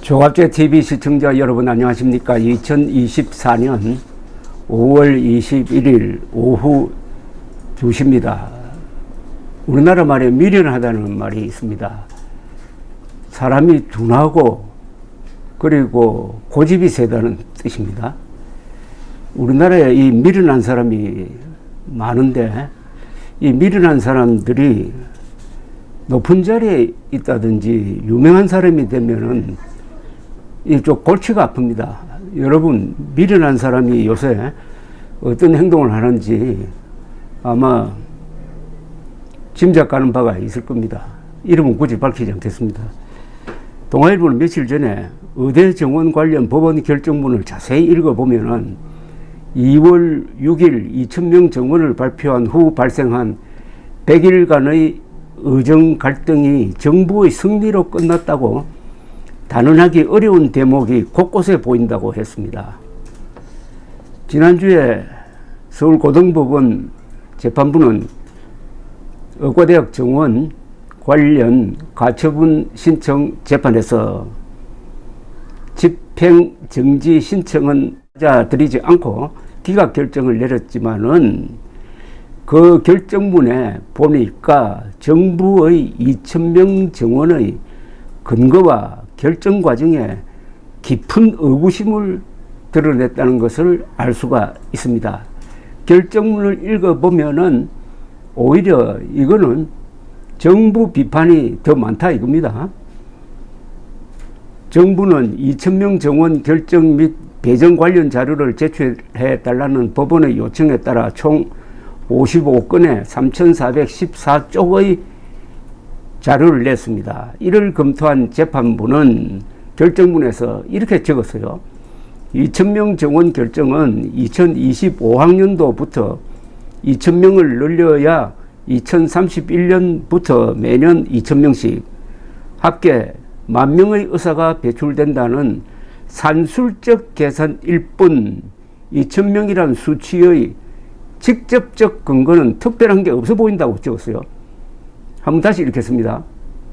조갑제 TV 시청자 여러분 안녕하십니까? 2024년 5월 21일 오후 2시입니다. 우리나라 말에 미련하다는 말이 있습니다. 사람이 둔하고 그리고 고집이 세다는 뜻입니다. 우리나라에 이 미련한 사람이 많은데 이 미련한 사람들이 높은 자리에 있다든지 유명한 사람이 되면은 이쪽 골치가 아픕니다. 여러분 미련한 사람이 요새 어떤 행동을 하는지 아마 짐작가는 바가 있을 겁니다. 이름은 굳이 밝히지 않겠습니다. 동아일보는 며칠 전에 의대 정원 관련 법원 결정문을 자세히 읽어보면은 2월 6일 2,000명 정원을 발표한 후 발생한 100일간의 의정 갈등이 정부의 승리로 끝났다고 단언하기 어려운 대목이 곳곳에 보인다고 했습니다. 지난주에 서울고등법원 재판부는 의과대학 정원 관련 가처분 신청 재판에서 집행정지 신청은 받아들이지 않고 기각 결정을 내렸지만은 그 결정문에 보니까 정부의 2,000명 정원의 근거와 결정 과정에 깊은 의구심을 드러냈다는 것을 알 수가 있습니다. 결정문을 읽어보면은 오히려 이거는 정부 비판이 더 많다 이겁니다. 정부는 2,000명 정원 결정 및 배정 관련 자료를 제출해 달라는 법원의 요청에 따라 총 55건의 3,414쪽의 자료를 냈습니다. 이를 검토한 재판부는 결정문에서 이렇게 적었어요. 2,000명 정원 결정은 2025학년도부터 2,000명을 늘려야 2031년부터 매년 2,000명씩 합계 10,000명의 의사가 배출된다는 산술적 계산일 뿐 2,000명이란 수치의 직접적 근거는 특별한 게 없어 보인다고 적었어요. 한번 다시 읽겠습니다.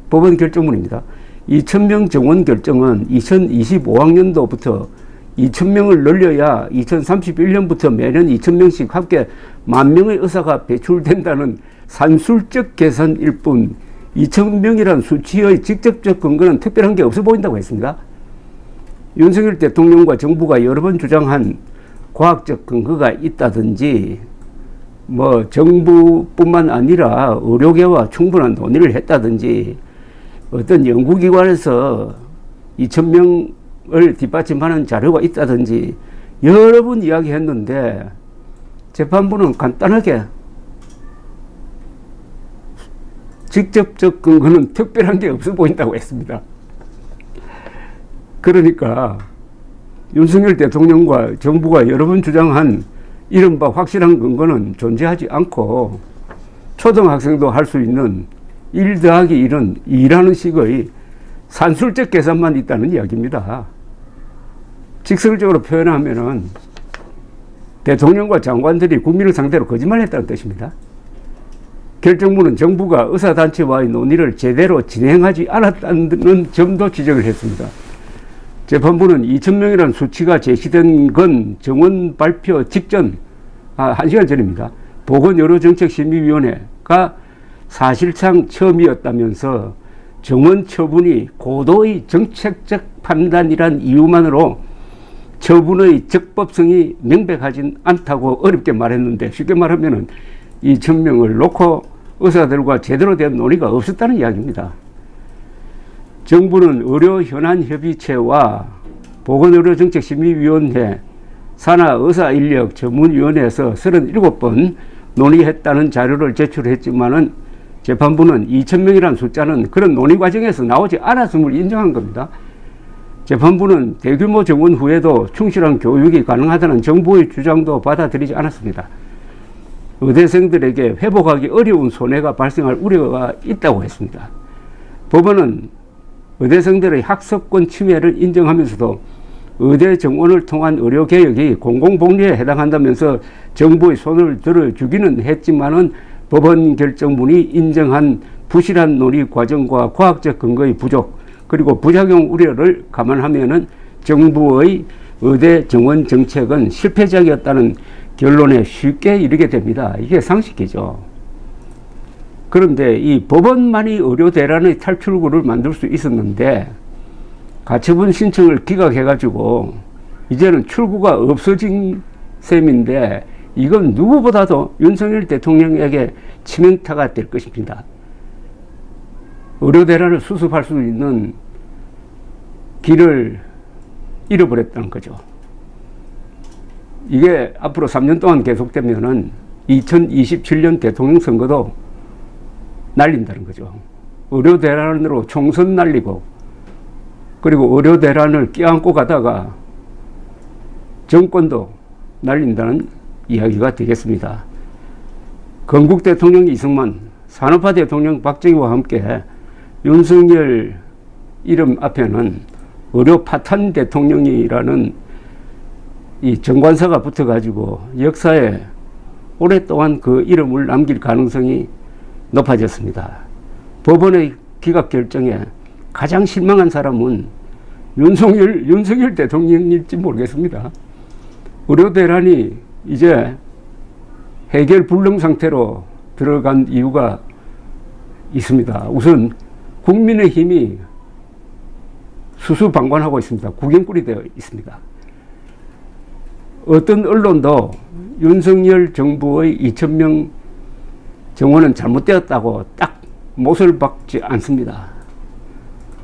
법원 결정문입니다. 2,000명 정원 결정은 2025학년도부터 2,000명을 늘려야 2031년부터 매년 2,000명씩 합계 10,000명의 의사가 배출된다는 산술적 계산일 뿐 2,000명이란 수치의 직접적 근거는 특별한 게 없어 보인다고 했습니다. 윤석열 대통령과 정부가 여러 번 주장한 과학적 근거가 있다든지 정부뿐만 아니라 의료계와 충분한 논의를 했다든지 어떤 연구기관에서 2,000명을 뒷받침하는 자료가 있다든지 여러 번 이야기했는데 재판부는 간단하게 직접적 근거는 특별한 게 없어 보인다고 했습니다. 그러니까 윤석열 대통령과 정부가 여러 번 주장한 이른바 확실한 근거는 존재하지 않고 초등학생도 할 수 있는 1 더하기 1은 2라는 식의 산술적 계산만 있다는 이야기입니다. 직설적으로 표현하면은 대통령과 장관들이 국민을 상대로 거짓말했다는 뜻입니다. 결정문은 정부가 의사단체와의 논의를 제대로 진행하지 않았다는 점도 지적을 했습니다. 재판부는 2,000명이라는 수치가 제시된 건 정원 발표 직전 1시간 전입니다. 보건의료정책심의위원회가 사실상 처음이었다면서 정원 처분이 고도의 정책적 판단이란 이유만으로 처분의 적법성이 명백하진 않다고 어렵게 말했는데 쉽게 말하면 2,000명을 놓고 의사들과 제대로 된 논의가 없었다는 이야기입니다. 정부는 의료현안협의체와 보건의료정책심의위원회, 산하의사인력전문위원회에서 37번 논의했다는 자료를 제출했지만은 재판부는 2,000명이라는 숫자는 그런 논의 과정에서 나오지 않았음을 인정한 겁니다. 재판부는 대규모 정원 후에도 충실한 교육이 가능하다는 정부의 주장도 받아들이지 않았습니다. 의대생들에게 회복하기 어려운 손해가 발생할 우려가 있다고 했습니다. 법원은 의대생들의 학습권 침해를 인정하면서도 의대 정원을 통한 의료개혁이 공공복리에 해당한다면서 정부의 손을 들어주기는 했지만은 법원 결정문이 인정한 부실한 논의 과정과 과학적 근거의 부족, 그리고 부작용 우려를 감안하면은 정부의 의대 정원 정책은 실패작이었다는 결론에 쉽게 이르게 됩니다. 이게 상식이죠. 그런데 이 법원만이 의료 대란의 탈출구를 만들 수 있었는데 가처분 신청을 기각해가지고 이제는 출구가 없어진 셈인데 이건 누구보다도 윤석열 대통령에게 치명타가 될 것입니다. 의료 대란을 수습할 수 있는 길을 잃어버렸다는 거죠. 이게 앞으로 3년 동안 계속되면은 2027년 대통령 선거도 날린다는 거죠. 의료 대란으로 총선 날리고 그리고 의료 대란을 껴안고 가다가 정권도 날린다는 이야기가 되겠습니다. 건국 대통령 이승만, 산업화 대통령 박정희와 함께 윤석열 이름 앞에는 의료 파탄 대통령이라는 이 정관사가 붙어가지고 역사에 오랫동안 그 이름을 남길 가능성이 높아졌습니다. 법원의 기각 결정에 가장 실망한 사람은 윤석열 대통령일지 모르겠습니다. 의료 대란이 이제 해결 불능 상태로 들어간 이유가 있습니다. 우선 국민의힘이 수수방관하고 있습니다. 구경꾼이 되어 있습니다. 어떤 언론도 윤석열 정부의 2,000명 정원은 잘못되었다고 딱 못을 박지 않습니다.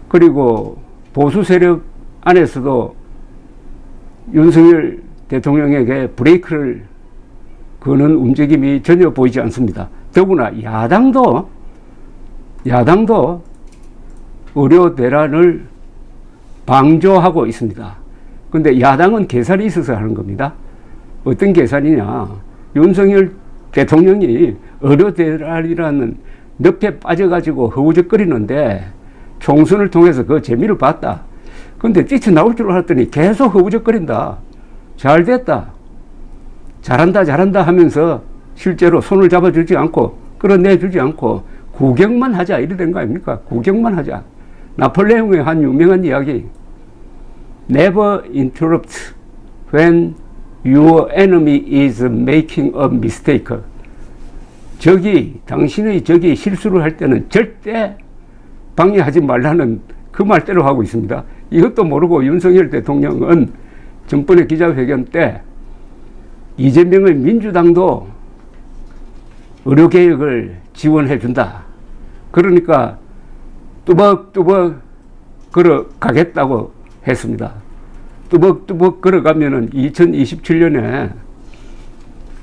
그리고 보수 세력 안에서도 윤석열 대통령에게 브레이크를 거는 움직임이 전혀 보이지 않습니다. 더구나 야당도 의료 대란을 방조하고 있습니다. 근데 야당은 계산이 있어서 하는 겁니다. 어떤 계산이냐. 윤석열 대통령이 의료 대란이라는 늪에 빠져가지고 허우적거리는데 총선을 통해서 그 재미를 봤다. 근데 뛰쳐나올 줄 알았더니 계속 허우적거린다. 잘 됐다. 잘한다 하면서 실제로 손을 잡아주지 않고 끌어내주지 않고 구경만 하자 이래 된 거 아닙니까? 구경만 하자. 나폴레옹의 한 유명한 이야기. Never interrupt when your enemy is making a mistake. 당신의 적이 실수를 할 때는 절대 방해하지 말라는 그 말대로 하고 있습니다. 이것도 모르고 윤석열 대통령은 전번에 기자회견 때 이재명의 민주당도 의료개혁을 지원해준다. 그러니까 뚜벅뚜벅 걸어가겠다고 했습니다. 뚜벅뚜벅 걸어가면은 2027년에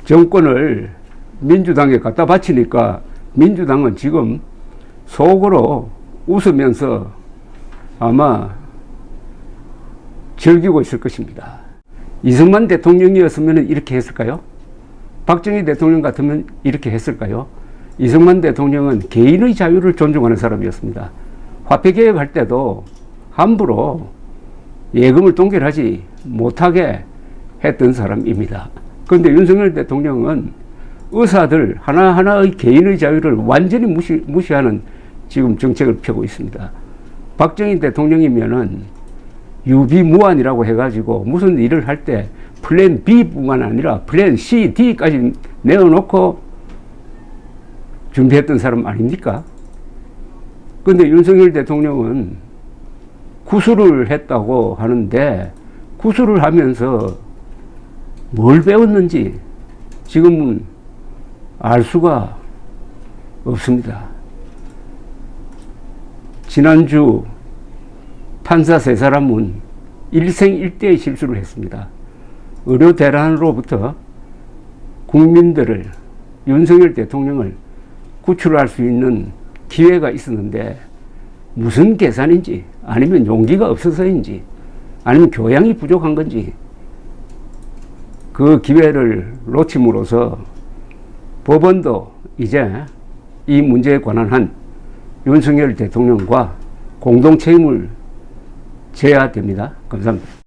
정권을 민주당에 갖다 바치니까 민주당은 지금 속으로 웃으면서 아마 즐기고 있을 것입니다. 이승만 대통령이었으면 이렇게 했을까요? 박정희 대통령 같으면 이렇게 했을까요? 이승만 대통령은 개인의 자유를 존중하는 사람이었습니다. 화폐개혁할 때도 함부로 예금을 동결하지 못하게 했던 사람입니다. 그런데 윤석열 대통령은 의사들 하나하나의 개인의 자유를 완전히 무시하는 지금 정책을 펴고 있습니다. 박정희 대통령이면은 유비무환이라고 해가지고 무슨 일을 할 때 플랜 B뿐만 아니라 플랜 C, D까지 내어놓고 준비했던 사람 아닙니까? 그런데 윤석열 대통령은 구술을 했다고 하는데 구술을 하면서 뭘 배웠는지 지금은 알 수가 없습니다. 지난주 판사 세 사람은 일생일대의 실수를 했습니다. 의료 대란으로부터 국민들을, 윤석열 대통령을 구출할 수 있는 기회가 있었는데 무슨 계산인지 아니면 용기가 없어서인지 아니면 교양이 부족한 건지 그 기회를 놓침으로써 법원도 이제 이 문제에 관한 한 윤석열 대통령과 공동 책임을 져야 됩니다. 감사합니다.